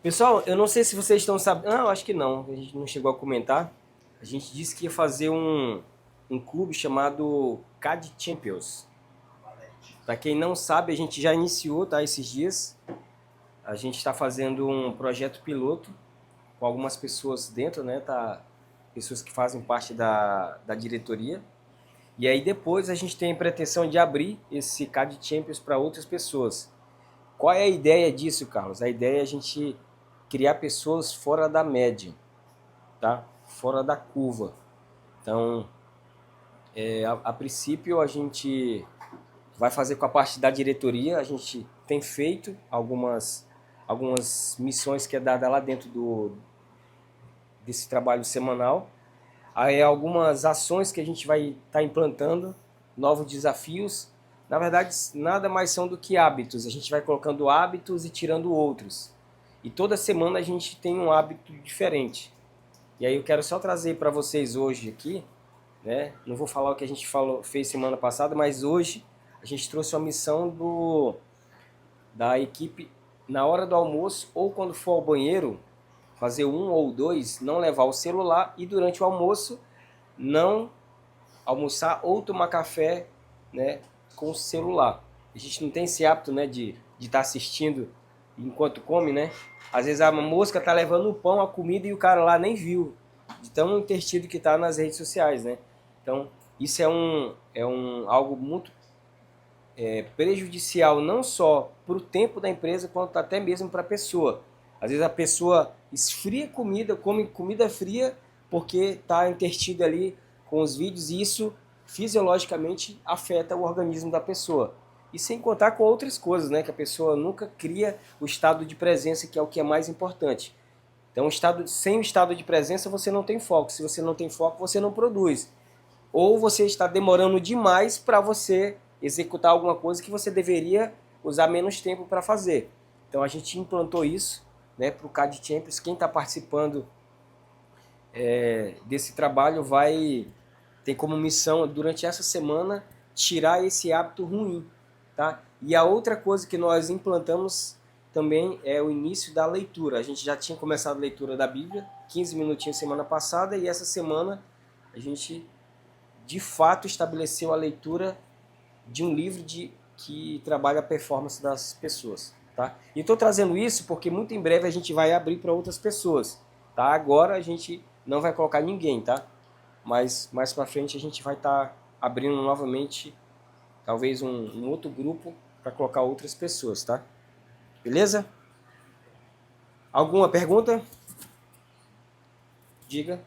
Pessoal, eu não sei se vocês estão sabendo. Ah, eu acho que não. A gente não chegou a comentar. A gente disse que ia fazer um clube chamado CAD Champions. Para quem não sabe, a gente já iniciou, tá? Esses dias. A gente está fazendo um projeto piloto com algumas pessoas dentro, né? Tá? Pessoas que fazem parte da diretoria. E aí depois a gente tem a pretensão de abrir esse CAD Champions para outras pessoas. Qual é a ideia disso, Carlos? A ideia é a gente criar pessoas fora da média, tá? Fora da curva. Então, a princípio a gente vai fazer com a parte da diretoria. A gente tem feito algumas missões que é dada lá dentro desse trabalho semanal. Aí algumas ações que a gente vai estar implantando, novos desafios. Na verdade, nada mais são do que hábitos. A gente vai colocando hábitos e tirando outros. E toda semana a gente tem um hábito diferente. E aí eu quero só trazer para vocês hoje aqui, né? Não vou falar o que a gente fez semana passada, mas hoje a gente trouxe uma missão da equipe na hora do almoço ou quando for ao banheiro, fazer um ou dois, não levar o celular e durante o almoço não almoçar ou tomar café, né, com o celular. A gente não tem esse hábito, né, de estar assistindo enquanto come, né? Às vezes a mosca tá levando o pão, a comida e o cara lá nem viu, de tão intertido que tá nas redes sociais, né? Então, isso é algo muito prejudicial não só para o tempo da empresa, quanto até mesmo para a pessoa. Às vezes a pessoa esfria comida, come comida fria, porque está intertido ali com os vídeos e isso fisiologicamente afeta o organismo da pessoa. E sem contar com outras coisas, né? Que a pessoa nunca cria o estado de presença, que é o que é mais importante. Então, sem o estado de presença, você não tem foco. Se você não tem foco, você não produz. Ou você está demorando demais para você executar alguma coisa que você deveria usar menos tempo para fazer. Então a gente implantou isso, né, para o CAD Champions. Quem está participando desse trabalho vai ter como missão durante essa semana tirar esse hábito ruim, tá? E a outra coisa que nós implantamos também é o início da leitura. A gente já tinha começado a leitura da Bíblia, 15 minutinhos semana passada, e essa semana a gente de fato estabeleceu a leitura de um livro que trabalha a performance das pessoas. Tá? E estou trazendo isso porque muito em breve a gente vai abrir para outras pessoas. Tá? Agora a gente não vai colocar ninguém, tá? Mas mais para frente a gente vai estar abrindo novamente talvez um outro grupo para colocar outras pessoas, tá? Beleza? Alguma pergunta? Diga.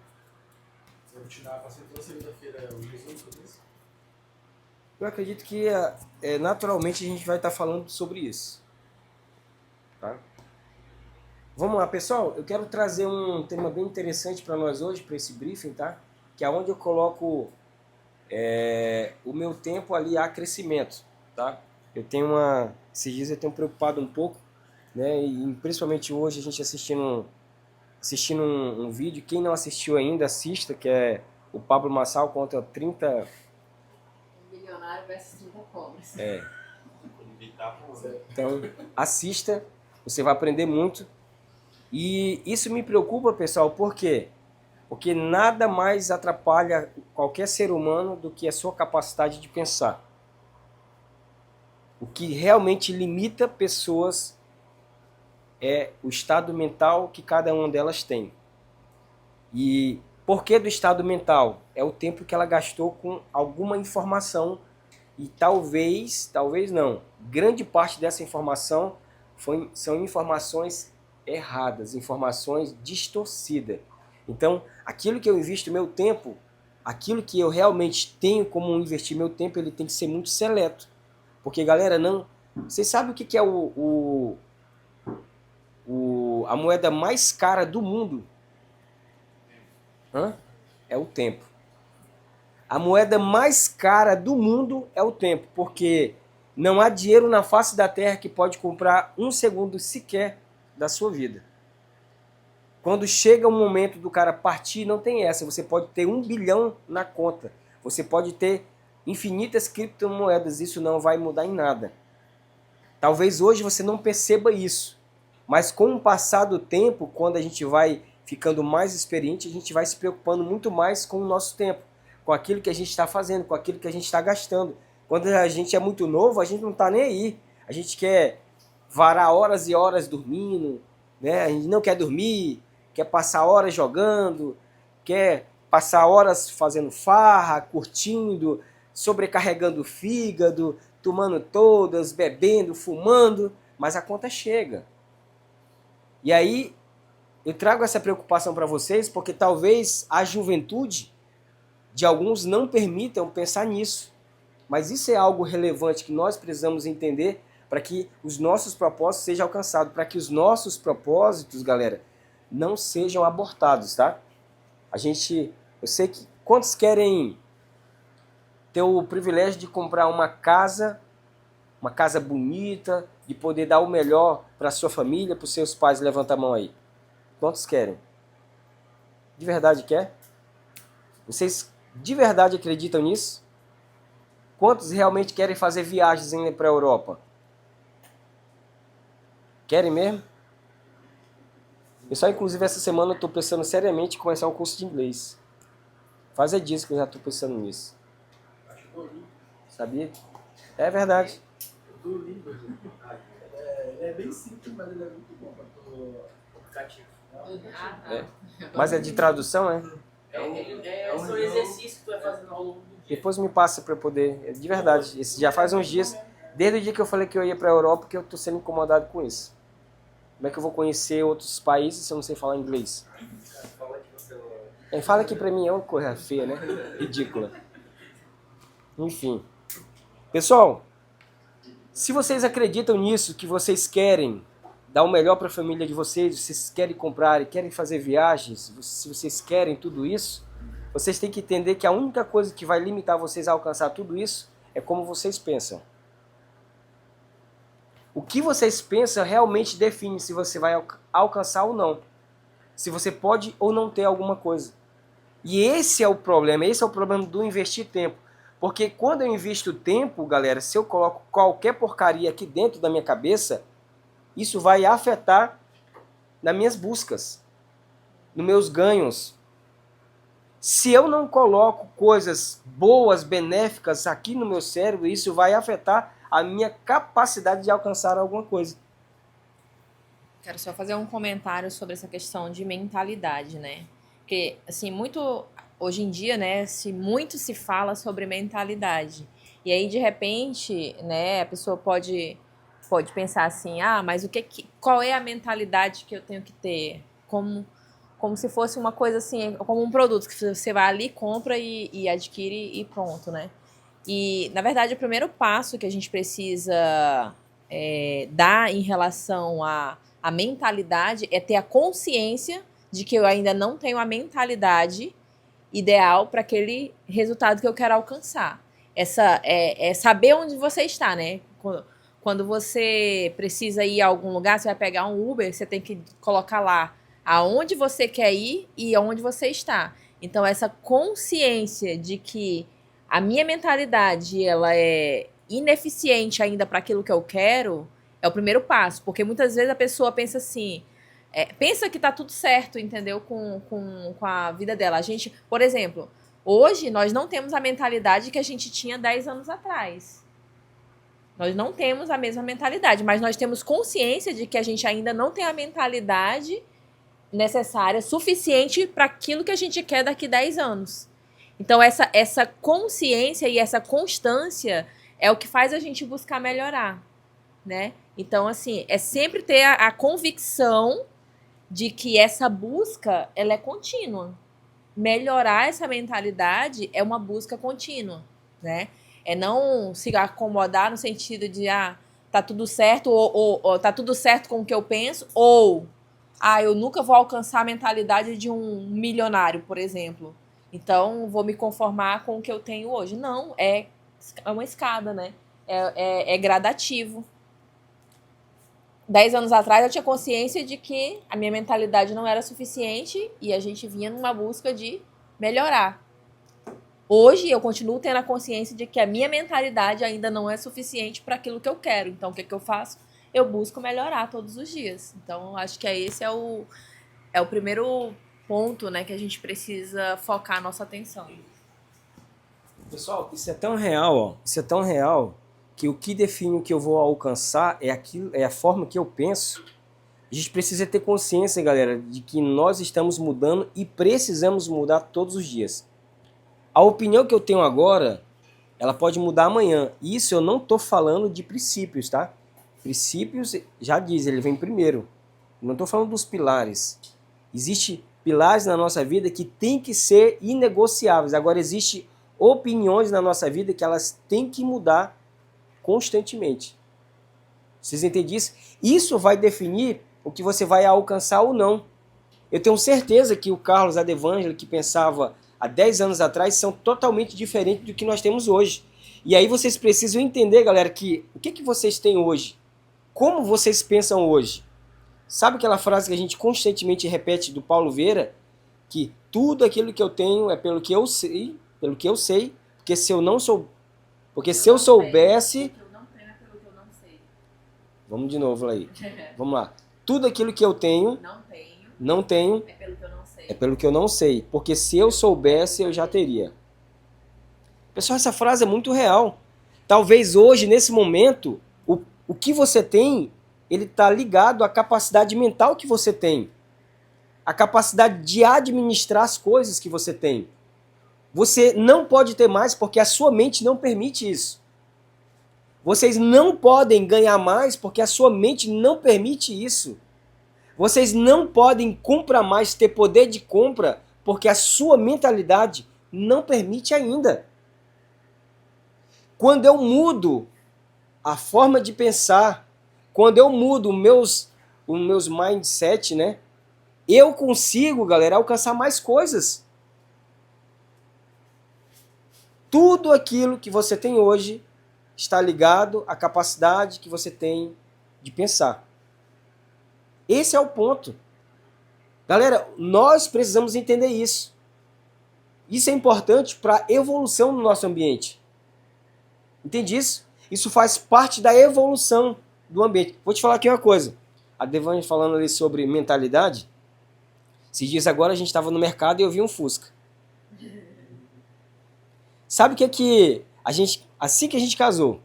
Vou continuar passando toda segunda-feira o Jesus sobre isso? Eu acredito que naturalmente a gente vai estar falando sobre isso. Tá? Vamos lá, pessoal. Eu quero trazer um tema bem interessante para nós hoje, para esse briefing, tá? Que é onde eu coloco o meu tempo ali a crescimento, tá? Esses dias eu tenho preocupado um pouco, né? E principalmente hoje a gente assistindo um vídeo. Quem não assistiu ainda, assista, que é o Pablo Marçal contra 30. Um bilionário versus 30 pobres. Então, assista, você vai aprender muito. E isso me preocupa, pessoal, por quê? Porque nada mais atrapalha qualquer ser humano do que a sua capacidade de pensar. O que realmente limita pessoas é o estado mental que cada uma delas tem. E por que do estado mental? É o tempo que ela gastou com alguma informação e talvez não, grande parte dessa informação são informações erradas, informações distorcidas. Então, aquilo que eu invisto meu tempo, aquilo que eu realmente tenho como investir meu tempo, ele tem que ser muito seleto. Porque, galera, não... Vocês sabem o que é a moeda mais cara do mundo? Hã? É o tempo. A moeda mais cara do mundo é o tempo, porque não há dinheiro na face da terra que pode comprar um segundo sequer da sua vida. Quando chega o momento do cara partir, não tem essa. Você pode ter 1 bilhão na conta. Você pode ter infinitas criptomoedas. Isso não vai mudar em nada. Talvez hoje você não perceba isso. Mas com o passar do tempo, quando a gente vai ficando mais experiente, a gente vai se preocupando muito mais com o nosso tempo, com aquilo que a gente está fazendo, com aquilo que a gente está gastando. Quando a gente é muito novo, a gente não está nem aí. A gente quer varar horas e horas dormindo, né? A gente não quer dormir, quer passar horas jogando, quer passar horas fazendo farra, curtindo, sobrecarregando o fígado, tomando todas, bebendo, fumando, mas a conta chega. E aí eu trago essa preocupação para vocês porque talvez a juventude de alguns não permitam pensar nisso. Mas isso é algo relevante que nós precisamos entender para que os nossos propósitos sejam alcançados, para que os nossos propósitos, galera, não sejam abortados, tá? Eu sei que quantos querem ter o privilégio de comprar uma casa bonita, de poder dar o melhor para a sua família, para os seus pais? Levanta a mão aí. Quantos querem? De verdade quer? Vocês de verdade acreditam nisso? Quantos realmente querem fazer viagens indo para a Europa? Querem mesmo? Pessoal, inclusive essa semana eu estou pensando seriamente em começar um curso de inglês. Faz dias que eu já estou pensando nisso. Acho que Duolingo. Sabia? É verdade. Duolingo, ele é bem simples, mas ele é muito bom para o aplicativo. É. Mas é de tradução, é? São exercícios que tu vai fazendo ao longo do dia. Depois me passa para eu poder... De verdade, esse já faz uns dias, desde o dia que eu falei que eu ia para a Europa, que eu estou sendo incomodado com isso. Como é que eu vou conhecer outros países se eu não sei falar inglês? Fala aqui pra mim, é uma coisa feia, né? Ridícula. Enfim. Pessoal, se vocês acreditam nisso, que vocês querem dar o melhor para a família de vocês querem comprar e querem fazer viagens, se vocês querem tudo isso, vocês têm que entender que a única coisa que vai limitar vocês a alcançar tudo isso é como vocês pensam. O que vocês pensam realmente define se você vai alcançar ou não. Se você pode ou não ter alguma coisa. E esse é o problema do investir tempo. Porque quando eu invisto tempo, galera, se eu coloco qualquer porcaria aqui dentro da minha cabeça, isso vai afetar nas minhas buscas, nos meus ganhos. Se eu não coloco coisas boas, benéficas aqui no meu cérebro, isso vai afetar a minha capacidade de alcançar alguma coisa. Quero só fazer um comentário sobre essa questão de mentalidade, né? Porque, assim, hoje em dia, né, muito se fala sobre mentalidade. E aí, de repente, né, a pessoa pode pensar assim, mas qual é a mentalidade que eu tenho que ter? Como se fosse uma coisa assim, como um produto que você vai ali, compra e adquire e pronto, né? E, na verdade, o primeiro passo que a gente precisa dar em relação à mentalidade é ter a consciência de que eu ainda não tenho a mentalidade ideal para aquele resultado que eu quero alcançar. É saber onde você está, né? Quando você precisa ir a algum lugar, você vai pegar um Uber, você tem que colocar lá aonde você quer ir e aonde você está. Então, essa consciência de que a minha mentalidade ela é ineficiente ainda para aquilo que eu quero é o primeiro passo. Porque muitas vezes a pessoa pensa assim, pensa que tá tudo certo, entendeu? Com a vida dela. A gente, por exemplo, hoje nós não temos a mentalidade que a gente tinha 10 anos atrás. Nós não temos a mesma mentalidade, mas nós temos consciência de que a gente ainda não tem a mentalidade necessária, suficiente para aquilo que a gente quer daqui 10 anos. Então, essa consciência e essa constância é o que faz a gente buscar melhorar, né? Então, assim, é sempre ter a convicção de que essa busca, ela é contínua. Melhorar essa mentalidade é uma busca contínua, né? É não se acomodar no sentido de, tá tudo certo, ou tá tudo certo com o que eu penso, ou, eu nunca vou alcançar a mentalidade de um milionário, por exemplo. Então, vou me conformar com o que eu tenho hoje. Não, é uma escada, né? É gradativo. 10 anos atrás, eu tinha consciência de que a minha mentalidade não era suficiente e a gente vinha numa busca de melhorar. Hoje, eu continuo tendo a consciência de que a minha mentalidade ainda não é suficiente para aquilo que eu quero. Então, o que eu faço? eu busco melhorar todos os dias. Então, acho que esse é o primeiro ponto, né, que a gente precisa focar a nossa atenção. Pessoal, isso é tão real, ó. Isso é tão real que o que define o que eu vou alcançar é aquilo, é a forma que eu penso. A gente precisa ter consciência, galera, de que nós estamos mudando e precisamos mudar todos os dias. A opinião que eu tenho agora, ela pode mudar amanhã. Isso eu não estou falando de princípios, tá? Princípios, já diz, ele vem primeiro. Eu não estou falando dos pilares. Existem pilares na nossa vida que tem que ser inegociáveis. Agora, existem opiniões na nossa vida que elas têm que mudar constantemente. Vocês entendem isso? Isso vai definir o que você vai alcançar ou não. Eu tenho certeza que o Carlos Adevângelo, que pensava há 10 anos atrás, são totalmente diferentes do que nós temos hoje. E aí vocês precisam entender, galera, que o que vocês têm hoje? Como vocês pensam hoje? Sabe aquela frase que a gente constantemente repete do Paulo Vieira? Que tudo aquilo que eu tenho é pelo que eu sei, porque se eu não sou, porque se eu soubesse, Eu não tenho é pelo que eu não sei. vamos de novo aí. Vamos lá. Tudo aquilo que eu tenho, não tenho, É pelo que eu não sei. é pelo que eu não sei, porque se eu soubesse, eu já teria. Pessoal, essa frase é muito real. Talvez hoje, nesse momento, o que você tem, ele está ligado à capacidade mental que você tem. A capacidade de administrar as coisas que você tem. Você não pode ter mais porque a sua mente não permite isso. Vocês não podem ganhar mais porque a sua mente não permite isso. Vocês não podem comprar mais, ter poder de compra, porque a sua mentalidade não permite ainda. Quando eu mudo a forma de pensar, quando eu mudo os meus mindset, né? Eu consigo, galera, alcançar mais coisas. Tudo aquilo que você tem hoje está ligado à capacidade que você tem de pensar. Esse é o ponto. Galera, nós precisamos entender isso. Isso é importante para a evolução do nosso ambiente. Entende isso? Isso faz parte da evolução do ambiente. Vou te falar aqui uma coisa. A Devane falando ali sobre mentalidade. Esses dias agora a gente estava no mercado e eu vi um Fusca. Sabe o que a gente, assim que a gente casou,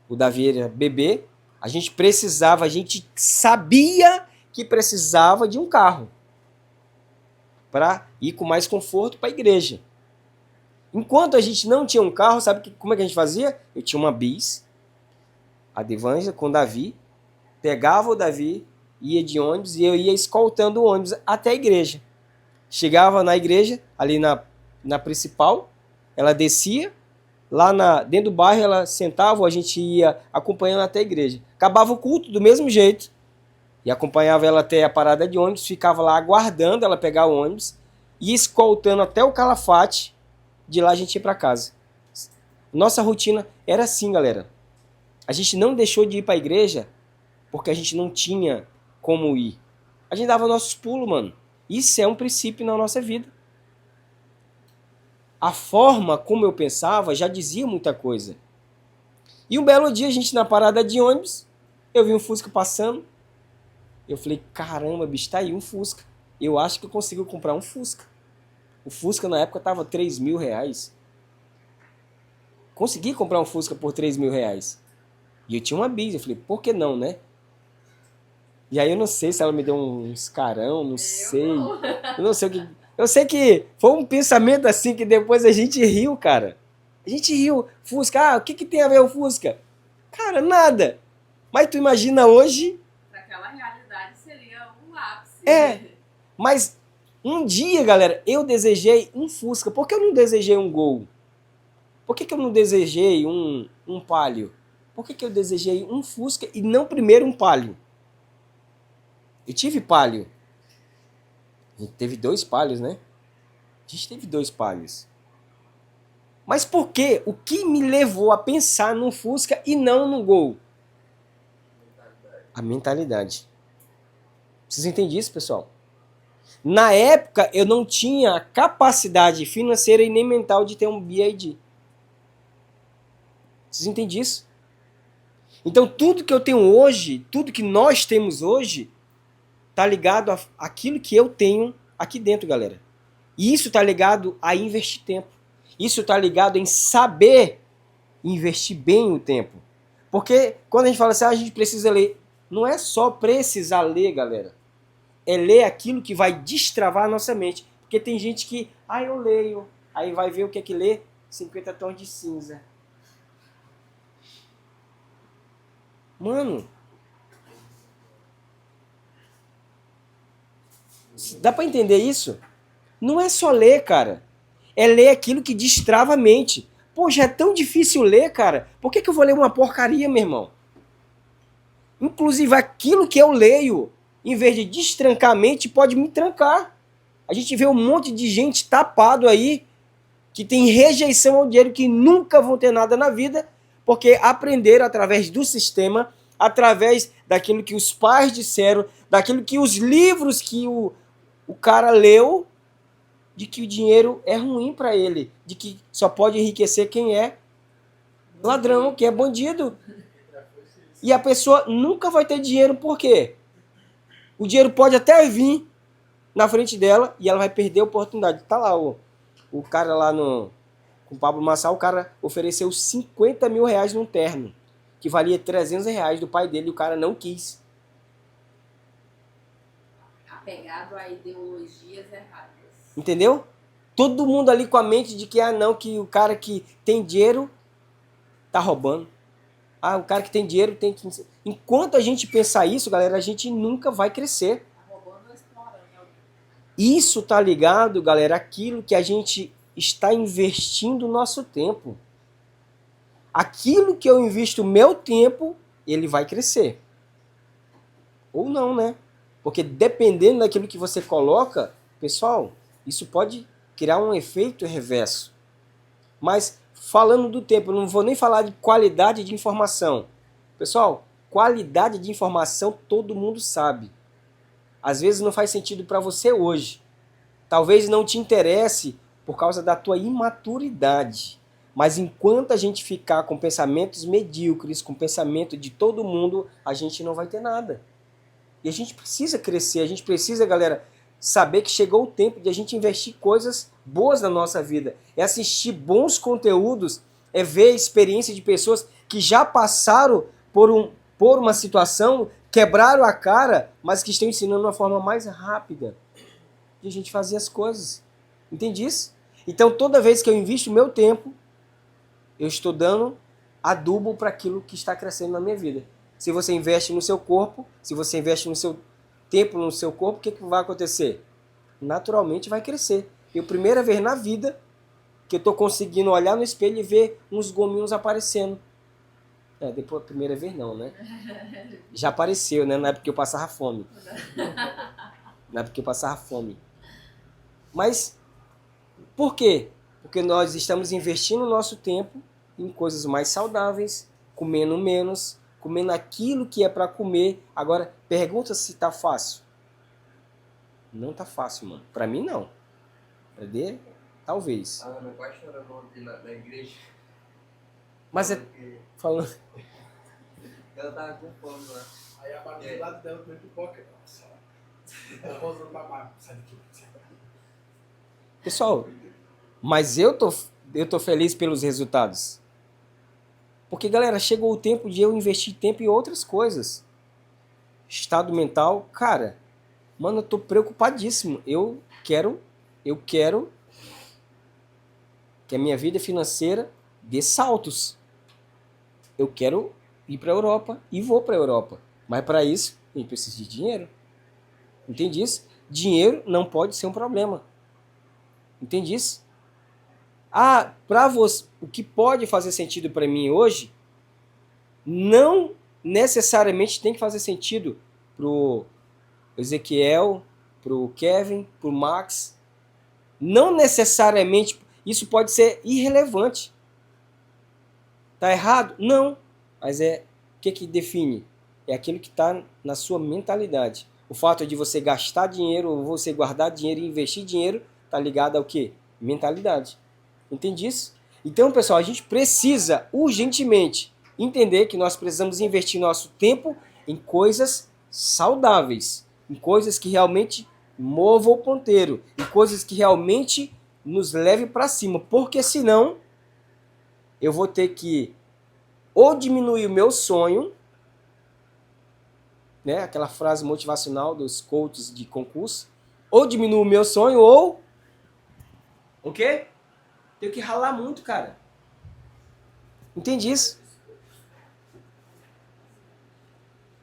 o Davi era bebê, a gente sabia que precisava de um carro para ir com mais conforto para a igreja. Enquanto a gente não tinha um carro, sabe como é que a gente fazia? Eu tinha uma bis, a Devângela com o Davi, pegava o Davi, ia de ônibus e eu ia escoltando o ônibus até a igreja. Chegava na igreja, ali na principal, ela descia, lá dentro do bairro ela sentava, a gente ia acompanhando até a igreja. Acabava o culto do mesmo jeito, e acompanhava ela até a parada de ônibus, ficava lá aguardando ela pegar o ônibus, e escoltando até o Calafate, de lá a gente ia para casa. Nossa rotina era assim, galera. A gente não deixou de ir para a igreja porque a gente não tinha como ir. A gente dava nossos pulos, mano. Isso é um princípio na nossa vida. A forma como eu pensava já dizia muita coisa. E um belo dia, a gente na parada de ônibus, eu vi um Fusca passando. Eu falei, caramba, bicho, tá aí um Fusca. Eu acho que eu consigo comprar um Fusca. O Fusca na época tava R$3.000. Consegui comprar um Fusca por R$3.000. E eu tinha uma bis. Eu falei, por que não, né? E aí eu não sei se ela me deu uns carão, não sei. Eu não sei o que... Eu sei que foi um pensamento assim que depois a gente riu, cara. A gente riu. Fusca, o que tem a ver o Fusca? Cara, nada. Mas tu imagina hoje... Para aquela realidade seria um ápice. Mas um dia, galera, eu desejei um Fusca. Por que eu não desejei um Gol? Por que eu não desejei um Palio? Por que eu desejei um Fusca e não primeiro um Palio? Eu tive Palio. A gente teve 2 Palios, né? A gente teve 2 Palios. Mas por quê? O que me levou a pensar no Fusca e não no Gol? A mentalidade. Vocês entendem isso, pessoal? Na época, eu não tinha a capacidade financeira e nem mental de ter um BID. Vocês entendem isso? Então tudo que eu tenho hoje, tudo que nós temos hoje, tá ligado àquilo que eu tenho aqui dentro, galera. E isso tá ligado a investir tempo. Isso tá ligado em saber investir bem o tempo. Porque quando a gente fala assim, a gente precisa ler, não é só precisar ler, galera. É ler aquilo que vai destravar a nossa mente. Porque tem gente que, eu leio, aí vai ver o que é que lê, 50 tons de cinza. Mano, dá pra entender isso? Não é só ler, cara. É ler aquilo que destrava a mente. Poxa, é tão difícil ler, cara. Por que eu vou ler uma porcaria, meu irmão? Inclusive, aquilo que eu leio, em vez de destrancar a mente, pode me trancar. A gente vê um monte de gente tapado aí, que tem rejeição ao dinheiro, que nunca vão ter nada na vida, porque aprenderam através do sistema, através daquilo que os pais disseram, daquilo que os livros que o cara leu, de que o dinheiro é ruim para ele, de que só pode enriquecer quem é ladrão, quem é bandido. E a pessoa nunca vai ter dinheiro, por quê? O dinheiro pode até vir na frente dela e ela vai perder a oportunidade. Tá lá o cara lá com o Pablo Marçal, o cara ofereceu 50 mil reais num terno, que valia 300 reais do pai dele, e o cara não quis. Apegado a ideologias erradas. Entendeu? Todo mundo ali com a mente de que, não, que o cara que tem dinheiro tá roubando. O cara que tem dinheiro tem que... Enquanto a gente pensar isso, galera, a gente nunca vai crescer. Tá roubando ou explorando alguém. Isso tá ligado, galera, àquilo que a gente está investindo o nosso tempo. Aquilo que eu invisto o meu tempo, ele vai crescer. Ou não, né? Porque dependendo daquilo que você coloca, pessoal, isso pode criar um efeito reverso. Mas falando do tempo, eu não vou nem falar de qualidade de informação. Pessoal, qualidade de informação todo mundo sabe. Às vezes não faz sentido para você hoje. Talvez não te interesse por causa da tua imaturidade. Mas enquanto a gente ficar com pensamentos medíocres, com pensamento de todo mundo, a gente não vai ter nada. E a gente precisa crescer, a gente precisa, galera, saber que chegou o tempo de a gente investir coisas boas na nossa vida. É assistir bons conteúdos, é ver a experiência de pessoas que já passaram por uma situação, quebraram a cara, mas que estão ensinando uma forma mais rápida de a gente fazer as coisas. Entende isso? Então, toda vez que eu invisto o meu tempo, eu estou dando adubo para aquilo que está crescendo na minha vida. Se você investe no seu corpo, se você investe no seu tempo no seu corpo, o que vai acontecer? Naturalmente vai crescer. E a primeira vez na vida que eu estou conseguindo olhar no espelho e ver uns gominhos aparecendo. Depois a primeira vez não, né? Já apareceu, né? Na época que eu passava fome. Na época que eu passava fome. Mas, por quê? Porque nós estamos investindo o nosso tempo em coisas mais saudáveis, comendo menos, comendo aquilo que é para comer. Agora, pergunta se tá fácil. Não tá fácil, mano. Pra mim, não. Pra D, talvez. Não vai chorando ontem na igreja. Mas é... Falando... Ela tava com fome lá. Aí a barriga do lado dela comeu pipoca. Nossa. Ela rosando pra baixo. Sai daqui. Pessoal, mas eu tô feliz pelos resultados. Porque, galera, chegou o tempo de eu investir tempo em outras coisas. Estado mental, cara, mano, eu tô preocupadíssimo. Eu quero que a minha vida financeira dê saltos. Eu quero ir para a Europa e vou para a Europa. Mas para isso, eu preciso de dinheiro. Entende isso? Dinheiro não pode ser um problema. Entende isso? Para você, o que pode fazer sentido para mim hoje, não necessariamente tem que fazer sentido pro Ezequiel, pro Kevin, pro Max. Não necessariamente, isso pode ser irrelevante. Tá errado? Não. Mas o que define? É aquilo que está na sua mentalidade. O fato de você gastar dinheiro, ou você guardar dinheiro e investir dinheiro, tá ligado ao quê? Mentalidade. Entende isso? Então, pessoal, a gente precisa urgentemente entender que nós precisamos investir nosso tempo em coisas saudáveis, em coisas que realmente movam o ponteiro, em coisas que realmente nos levem para cima, porque senão eu vou ter que ou diminuir o meu sonho, né, aquela frase motivacional dos coaches de concurso, ou diminuir o meu sonho, ou o quê? Tenho que ralar muito, cara. Entende isso?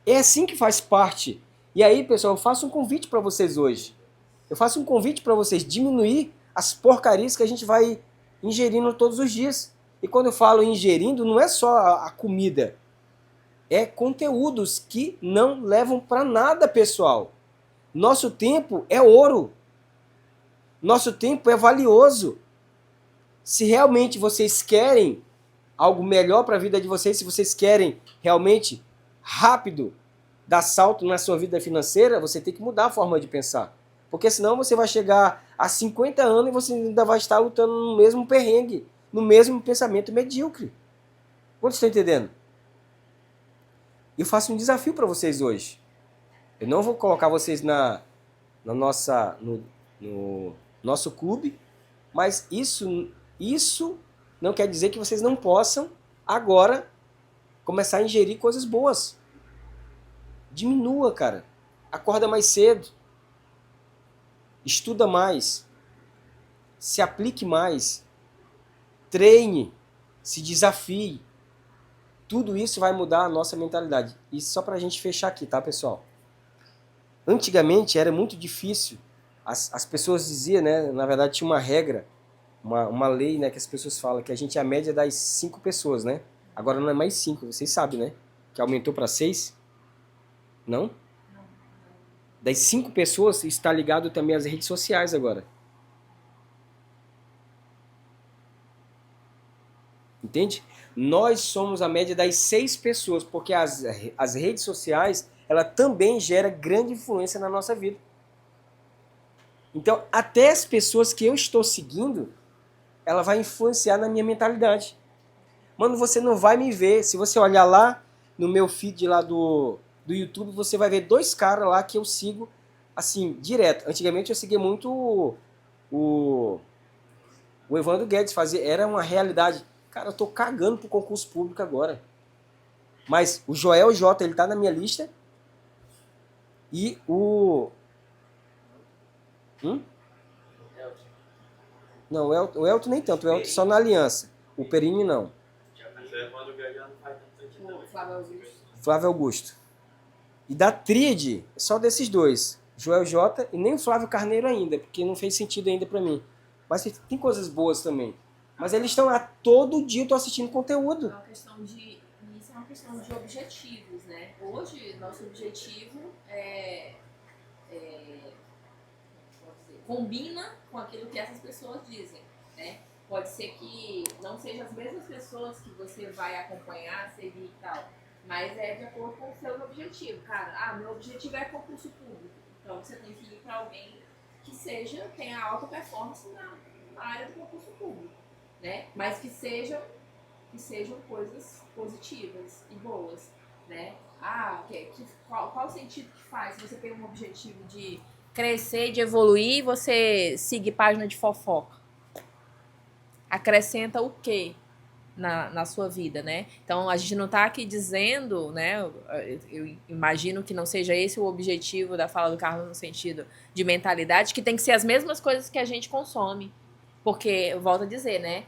É assim que faz parte. E aí, pessoal, eu faço um convite para vocês hoje. Eu faço um convite para vocês diminuir as porcarias que a gente vai ingerindo todos os dias. E quando eu falo ingerindo, não é só a comida. É conteúdos que não levam para nada, pessoal. Nosso tempo é ouro. Nosso tempo é valioso. Se realmente vocês querem algo melhor para a vida de vocês, se vocês querem realmente rápido dar salto na sua vida financeira, você tem que mudar a forma de pensar. Porque senão você vai chegar a 50 anos e você ainda vai estar lutando no mesmo perrengue, no mesmo pensamento medíocre. Quantos estão entendendo? Eu faço um desafio para vocês hoje. Eu não vou colocar vocês no nosso clube, mas isso não quer dizer que vocês não possam agora começar a ingerir coisas boas. Diminua, cara. Acorda mais cedo. Estuda mais. Se aplique mais. Treine. Se desafie. Tudo isso vai mudar a nossa mentalidade. E só pra gente fechar aqui, tá, pessoal? Antigamente era muito difícil. As pessoas diziam, né? Na verdade tinha uma regra, uma lei, né? Que as pessoas falam que a gente é a média das 5 pessoas, né? Agora não é mais 5, vocês sabem, né? Que aumentou para 6. Não? Das 5 pessoas está ligado também às redes sociais agora. Entende? Nós somos a média das 6 pessoas, porque as redes sociais, ela também gera grande influência na nossa vida. Então, até as pessoas que eu estou seguindo, ela vai influenciar na minha mentalidade. Mano, você não vai me ver. Se você olhar lá no meu feed lá do YouTube, você vai ver 2 caras lá que eu sigo, assim, direto. Antigamente eu seguia muito o Evandro Guedes, era uma realidade. Cara, eu tô cagando pro concurso público agora. Mas o Joel J, ele tá na minha lista. E o... Não, o Elton nem tanto. O Elton só na aliança. O Perini não. O Flávio Augusto. Flávio Augusto. E da tríade, só desses 2. Joel J e nem o Flávio Carneiro ainda, porque não fez sentido ainda pra mim. Mas tem coisas boas também. Mas eles estão lá todo dia, eu tô assistindo conteúdo. Isso é uma questão de objetivos, né? Hoje, nosso objetivo combina com aquilo que essas pessoas dizem, né? Pode ser que não sejam as mesmas pessoas que você vai acompanhar, seguir e tal, mas é de acordo com os seus objetivos. Cara, meu objetivo é concurso público, então você tem que ir para alguém que tenha alta performance na área do concurso público, né? Mas que sejam coisas positivas e boas, né? Qual o sentido que faz se você tem um objetivo de Crescer, de evoluir, você seguir página de fofoca? Acrescenta o quê na sua vida, né? Então, a gente não tá aqui dizendo, né? Eu imagino que não seja esse o objetivo da fala do Carlos no sentido de mentalidade, que tem que ser as mesmas coisas que a gente consome. Porque, eu volto a dizer, né?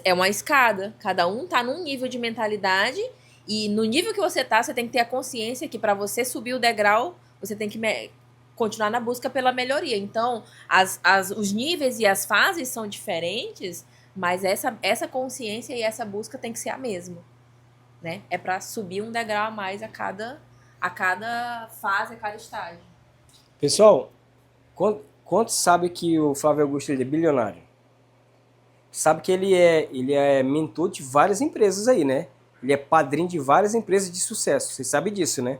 É uma escada. Cada um tá num nível de mentalidade e no nível que você tá, você tem que ter a consciência que para você subir o degrau, você tem que continuar na busca pela melhoria. Então, os níveis e as fases são diferentes, mas essa consciência e essa busca tem que ser a mesma, né? É para subir um degrau a mais a cada fase, a cada estágio. Pessoal, quantos sabe que o Flávio Augusto ele é bilionário? Sabe que ele é mentor de várias empresas aí, né? Ele é padrinho de várias empresas de sucesso. Você sabe disso, né?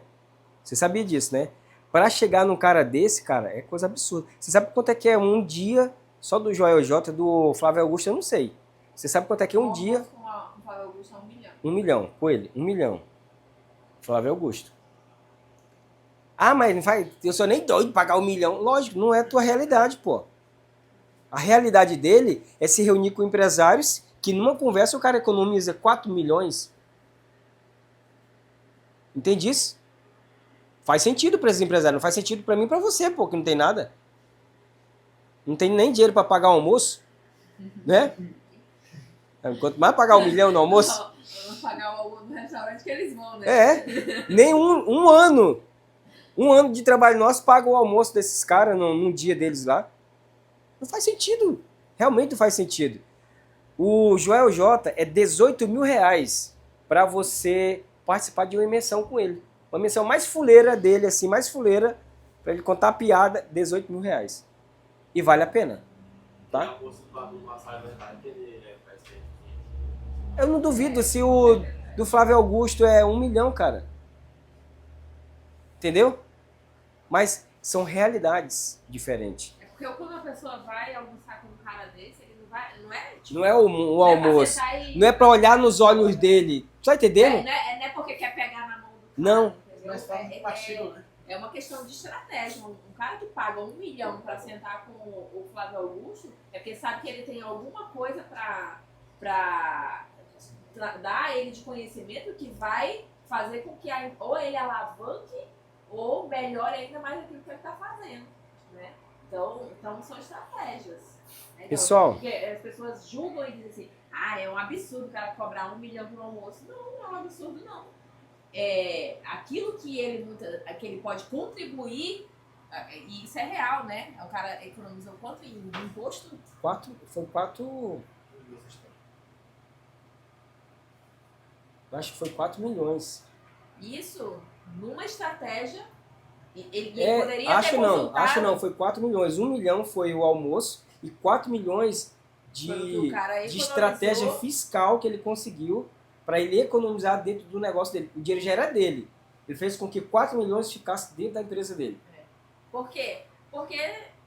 Você sabia disso, né? Para chegar num cara desse, cara, é coisa absurda. Você sabe quanto é que é um dia só do Joel J, do Flávio Augusto? Eu não sei. Você sabe quanto é que é um dia... Com o Flávio Flávio Augusto é 1 milhão. 1 milhão, com ele, 1 milhão. Flávio Augusto. Ah, mas não faz, eu sou nem doido de pagar 1 milhão. Lógico, não é a tua realidade, pô. A realidade dele é se reunir com empresários que numa conversa o cara economiza 4 milhões. Entende isso? Faz sentido para esses empresários, não faz sentido para mim e para você, pô, que não tem nada. Não tem nem dinheiro para pagar o almoço, né? Quanto mais pagar 1 milhão no almoço. Vamos pagar o almoço no restaurante que eles vão, né? Nem um ano. Um ano de trabalho nosso paga o almoço desses caras num dia deles lá. Não faz sentido. Realmente não faz sentido. O Joel J é 18 mil reais para você participar de uma imersão com ele. Uma imersão mais fuleira dele, assim, mais fuleira, para ele contar a piada, 18 mil reais. E vale a pena. Tá? Eu não duvido se o do Flávio Augusto é 1 milhão, cara. Entendeu? Mas são realidades diferentes. É porque quando a pessoa vai almoçar com um cara desse, ele não vai. Não é tipo. Não é o almoço. E... Não é pra olhar nos olhos dele. Tá entendendo? Não é porque quer pegar na mão do cara. Não. Mas fala de pastilha, né? É uma questão de estratégia. Um cara que paga 1 milhão para sentar com o Flávio Augusto é porque sabe que ele tem alguma coisa para dar a ele de conhecimento que vai fazer com que ou ele alavanque ou melhore ainda mais aquilo que ele está fazendo. Né? Então são estratégias. Né? Então, Pessoal. Porque as pessoas julgam e dizem assim, é um absurdo o cara cobrar 1 milhão por um almoço. Não é um absurdo, não. Aquilo que ele pode contribuir, e isso é real, né? O cara economizou quanto em imposto? Foi 4. Acho que foi 4 milhões. Isso, numa estratégia, ele poderia acho ter consultado... Acho não, foi 4 milhões. 1 milhão foi o almoço e 4 milhões de estratégia fiscal que ele conseguiu para ele economizar dentro do negócio dele. O dinheiro já era dele. Ele fez com que 4 milhões ficasse dentro da empresa dele. Por quê? Porque,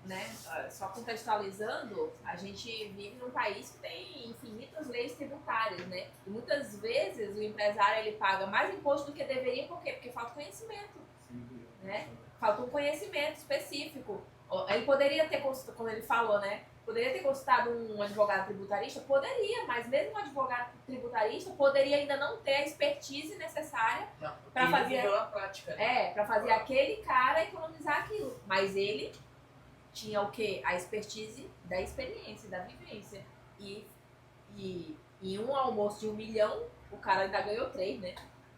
né, só contextualizando, a gente vive num país que tem infinitas leis tributárias, né? E muitas vezes o empresário ele paga mais imposto do que deveria, por quê? Porque falta conhecimento, né? Falta um conhecimento específico. Ele poderia ter, como ele falou, né? Poderia ter consultado um advogado tributarista? Poderia, mas mesmo um advogado tributarista poderia ainda não ter a expertise necessária para fazer a prática. para fazer aquele cara economizar aquilo. Mas ele tinha o quê? A expertise da experiência, da vivência. E em um almoço de 1 milhão, o cara ainda ganhou 3, né?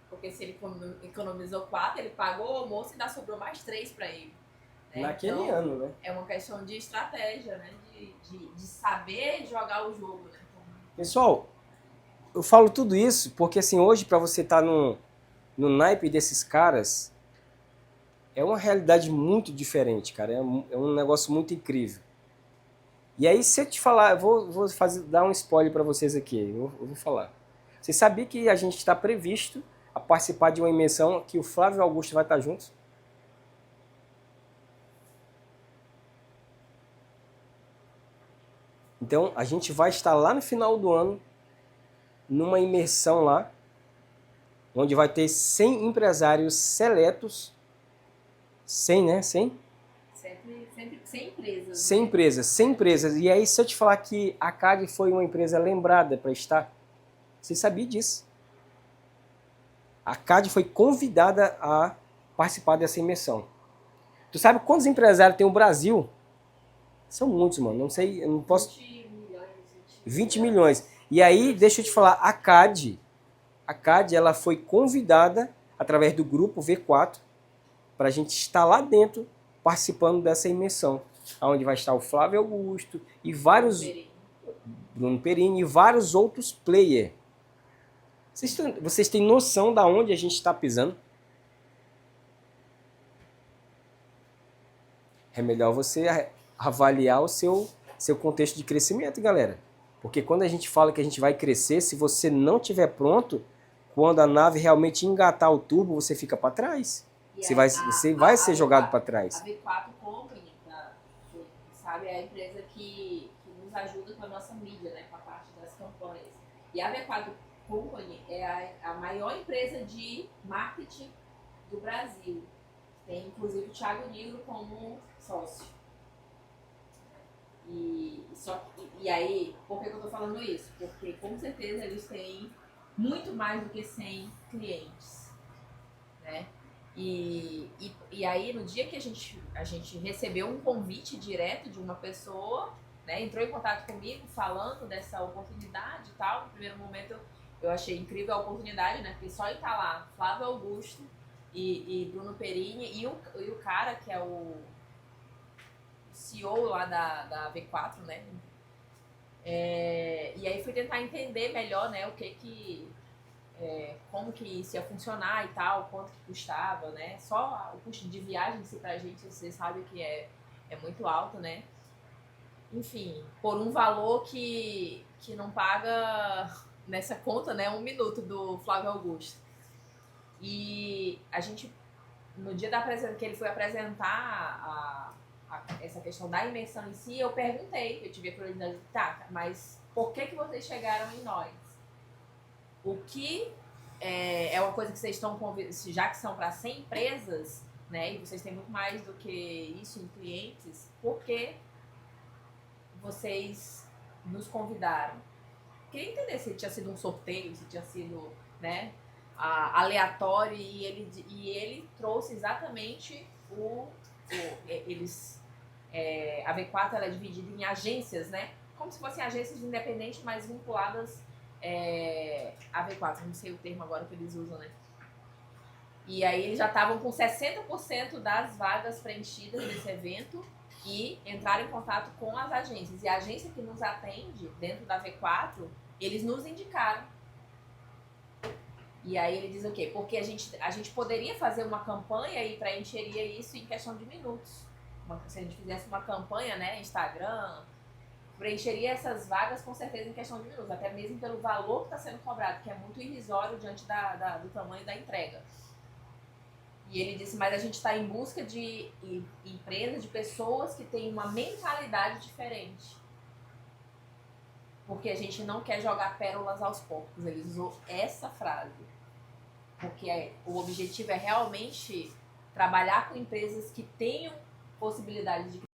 Porque se ele economizou 4, ele pagou o almoço e ainda sobrou mais 3 para ele. Né? Naquele então, ano, né? É uma questão de estratégia, né? De saber jogar o jogo, né? Pessoal, eu falo tudo isso porque assim, hoje para você estar no naipe desses caras, é uma realidade muito diferente, cara. É um negócio muito incrível. E aí, se eu te falar, eu vou dar um spoiler para vocês aqui. Eu vou falar. Você sabia que a gente está previsto a participar de uma imersão que o Flávio Augusto vai estar junto? Então, a gente vai estar lá no final do ano, numa imersão lá, onde vai ter 100 empresários seletos. 100, né? 100? Sempre 100 empresas. 100 né? empresas, 100 empresas. E aí, se eu te falar que a CAD foi uma empresa lembrada para estar, você sabia disso? A CAD foi convidada a participar dessa imersão. Tu sabe quantos empresários tem o Brasil? São muitos, mano. Não sei, eu não posso... 20 milhões. 20 milhões. E aí, deixa eu te falar, a CAD, ela foi convidada, através do grupo V4, para a gente estar lá dentro, participando dessa imersão. Onde vai estar o Flávio Augusto e vários... Bruno Perini e vários outros players. Vocês têm noção da onde a gente está pisando? É melhor você avaliar o seu contexto de crescimento, galera. Porque quando a gente fala que a gente vai crescer, se você não estiver pronto, quando a nave realmente engatar o turbo, você fica para trás. Você vai ser jogado para trás. A V4 Company, sabe, é a empresa que nos ajuda com a nossa mídia, né, com a parte das campanhas. E a V4 Company é a maior empresa de marketing do Brasil. Tem inclusive o Thiago Nigro como sócio. E aí, por que eu tô falando isso? Porque com certeza eles têm muito mais do que 100 clientes, né? E aí, no dia que a gente recebeu um convite direto de uma pessoa, né, entrou em contato comigo falando dessa oportunidade e tal, no primeiro momento eu achei incrível a oportunidade, né? Porque só em estar lá, Flávio Augusto e Bruno Perini e o cara que é o CEO lá da V4, né? E aí fui tentar entender melhor, né, como que isso ia funcionar e tal, quanto que custava, né? Só o custo de viagem, se pra gente, você sabe que é muito alto, né? Enfim, por um valor que não paga nessa conta, né, 1 minuto do Flávio Augusto. E a gente, no dia que ele foi apresentar essa questão da imersão em si, eu perguntei, eu tive a curiosidade, tá, mas por que vocês chegaram em nós? O que é uma coisa que vocês estão, já que são para 100 empresas, né, e vocês têm muito mais do que isso em clientes, por que vocês nos convidaram? Queria entender se tinha sido um sorteio, se tinha sido, né, aleatório, e ele trouxe exatamente a V4 ela é dividida em agências, né? Como se fossem agências independentes, mas vinculadas à V4. Não sei o termo agora que eles usam, né? E aí eles já estavam com 60% das vagas preenchidas nesse evento e entraram em contato com as agências. E a agência que nos atende dentro da V4, eles nos indicaram. E aí ele diz o quê? Porque a gente poderia fazer uma campanha e preencheria isso em questão de minutos. Se a gente fizesse uma campanha, né, Instagram, preencheria essas vagas com certeza em questão de minutos, até mesmo pelo valor que está sendo cobrado, que é muito irrisório diante do tamanho da entrega. E ele disse, mas a gente está em busca de empresas, de pessoas que têm uma mentalidade diferente. Porque a gente não quer jogar pérolas aos porcos. Ele usou essa frase. Porque o objetivo é realmente trabalhar com empresas que tenham possibilidade de